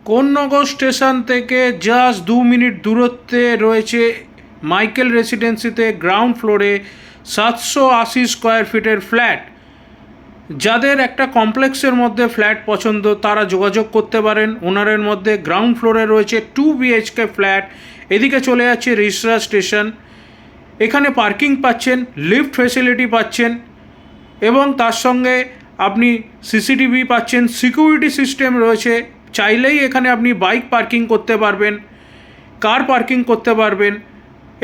Konnagar station থেকে just 2 minute দূরত্বে রয়েছে মাইকেল রেসিডেন্সিতে গ্রাউন্ড ফ্লোরে 780 স্কোয়ার ফিটের ফ্ল্যাট। যাদের একটা কমপ্লেক্সের মধ্যে ফ্ল্যাট পছন্দ তারা যোগাযোগ করতে পারেন। ওনারের মধ্যে গ্রাউন্ড ফ্লোরে রয়েছে 2 BHK ফ্ল্যাট। এদিকে চলে যাচ্ছে রিসরা স্টেশন। এখানে পার্কিং পাচ্ছেন, লিফট ফেসিলিটি পাচ্ছেন এবং তার সঙ্গে আপনি সিসিটিভি পাচ্ছেন, সিকিউরিটি সিস্টেম রয়েছে। চাইলেই এখানে আপনি বাইক পার্কিং করতে পারবেন, কার পার্কিং করতে পারবেন,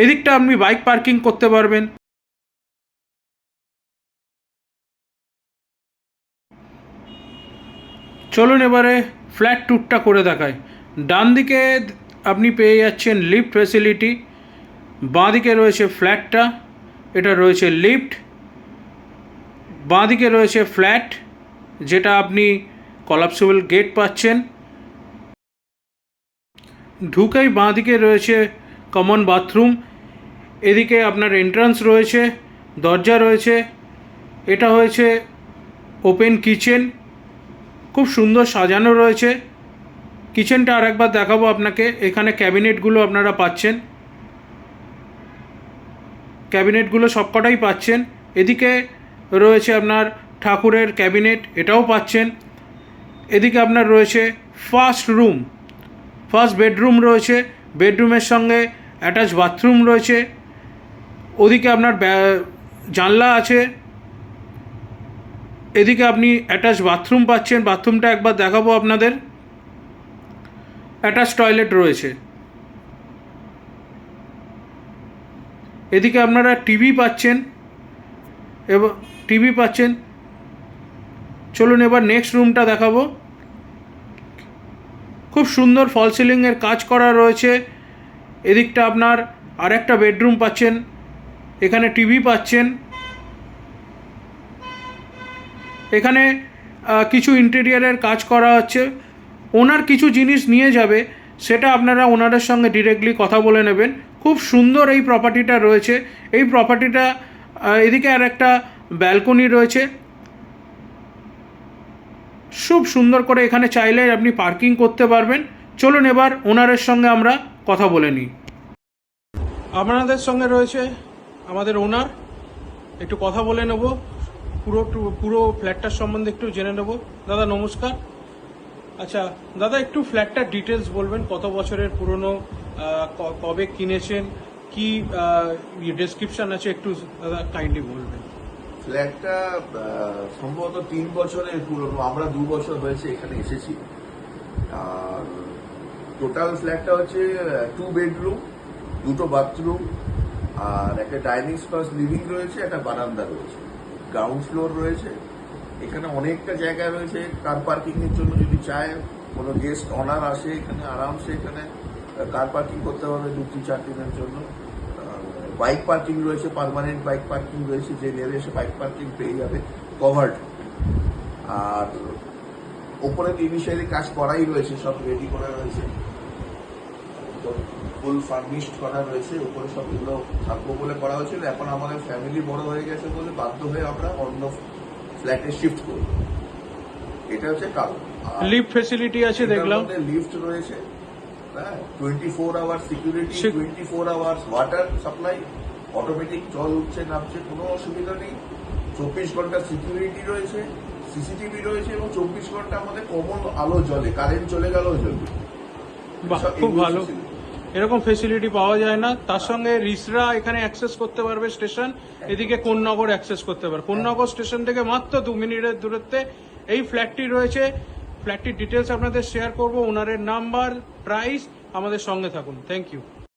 এদিকটা আপনি বাইক পার্কিং করতে পারবেন। চলুন এবারে ফ্ল্যাট ট্যুরটা করে দেখায়। ডান দিকে আপনি পেয়ে যাচ্ছেন লিফট ফ্যাসিলিটি, বাঁ দিকে রয়েছে ফ্ল্যাটটা, এটা রয়েছে লিফট। বাঁ দিকে রয়েছে ফ্ল্যাট, যেটা আপনি কলাপসেবল গেট পাচ্ছেন। ঢুকেই বাঁ দিকে রয়েছে কমন বাথরুম, এদিকে আপনার এন্ট্রান্স রয়েছে, দরজা রয়েছে। এটা হয়েছে ওপেন কিচেন, খুব সুন্দর সাজানো রয়েছে। কিচেনটা আর একবার দেখাবো আপনাকে। এখানে ক্যাবিনেটগুলো আপনারা পাচ্ছেন, ক্যাবিনেটগুলো সবকটাই পাচ্ছেন। এদিকে রয়েছে আপনার ঠাকুরের ক্যাবিনেট, এটাও পাচ্ছেন। এদিকে আপনার রয়েছে ফার্স্ট বেডরুম রয়েছে, বেডরুমের সঙ্গে অ্যাটাচ বাথরুম রয়েছে। ওদিকে আপনার জানলা আছে, এদিকে আপনি অ্যাটাচ বাথরুম পাচ্ছেন। বাথরুমটা একবার দেখাবো আপনাদের। অ্যাটাচ টয়লেট রয়েছে। এদিকে আপনারা টিভি পাচ্ছেন চলুন এবার নেক্সট রুমটা দেখাবো। খুব সুন্দর ফল সিলিংয়ের কাজ করা রয়েছে। এদিকটা আপনার আরেকটা বেডরুম পাচ্ছেন, এখানে টিভি পাচ্ছেন। এখানে কিছু ইন্টেরিয়ারের কাজ করা হচ্ছে। ওনার কিছু জিনিস নিয়ে যাবে, সেটা আপনারা ওনারের সঙ্গে ডিরেক্টলি কথা বলে নেবেন। খুব সুন্দর এই প্রপার্টিটা রয়েছে। এই প্রপার্টিটা এদিকে আর একটা ব্যালকনি রয়েছে, খুব সুন্দর করে এখানে চাইলে আপনি পার্কিং করতে পারবেন। চলুন এবার ওনারের সঙ্গে আমরা কথা বলে নিই। আপনাদের সঙ্গে রয়েছে আমাদের ওনার, একটু কথা বলে নেব, পুরো ফ্ল্যাটটার সম্বন্ধে একটু জেনে নেব। দাদা নমস্কার। আচ্ছা দাদা, একটু ফ্ল্যাটটার ডিটেলস বলবেন, কত বছরের পুরনো, কবে কিনেছেন, কি ডেসক্রিপশন আছে, একটু দাদা কাইন্ডলি বলবেন। ফ্ল্যাটটা সম্ভবত 3 বছরের পুরনো, আমরা 2 বছর হয়েছে এখানে এসেছি। আর টোটাল ফ্ল্যাটটা হচ্ছে 2 বেডরুম, 2টো বাথরুম, আর একটা ডাইনিং স্পেস, লিভিং রয়েছে, একটা বারান্দা রয়েছে, গ্রাউন্ড ফ্লোর রয়েছে। এখানে অনেকটা জায়গা রয়েছে কার পার্কিং এর জন্য। যদি চায় কোনো গেস্ট অনার আসে এখানে আরামসে এখানে কার পার্কিং করতে পারবে 2-4 দিনের জন্য। বাইক পার্কিং রয়েছে, পার্মানেন্ট বাইক পার্কিং রয়েছে, যে নেবে সে বাইক পার্কিং পেয়ে যাবে কভার্ড। আর ওপরে তো ইনিশিয়ালি কাজ করাই রয়েছে, সব রেডি করা রয়েছে, ফুল ফার্নিশড করা রয়েছে। উপরে সব এগুলো থাকবো বলে করা হয়েছিল। এখন আমাদের ফ্যামিলি বড় হয়ে গেছে বলে বাধ্য হয়ে আমরা অন্য ফ্ল্যাটে শিফট করব। এটা হচ্ছে কারণ। লিফট ফ্যাসিলিটি আছে দেখলাম, লিফট রয়েছে, 24 hour security, 24 hours water supply, automatic জল উঠছে নামছে, কোনো অসুবিধা নেই। 24 ঘন্টা সিকিউরিটি রয়েছে, সিসিটিভি রয়েছে এবং 24 ঘন্টা আমাদের কমন আলো জ্বলে, কারেন্ট চলে গেলেও জ্বলবে। খুব ভালো, এরকম ফেসিলিটি পাওয়া যায় না। তার সঙ্গে রিসরা এখানে অ্যাক্সেস করতে পারবে স্টেশন, এদিকে কোন্নগর অ্যাক্সেস করতে পারবে। কোন্নগর স্টেশন থেকে মাত্র 2 মিনিটের দূরত্বে এই ফ্ল্যাটটি রয়েছে। ফ্ল্যাটটির ডিটেলস আপনাদের শেয়ার করব, ওনারের নাম্বার, প্রাইস। আমাদের সঙ্গে থাকুন। Thank you.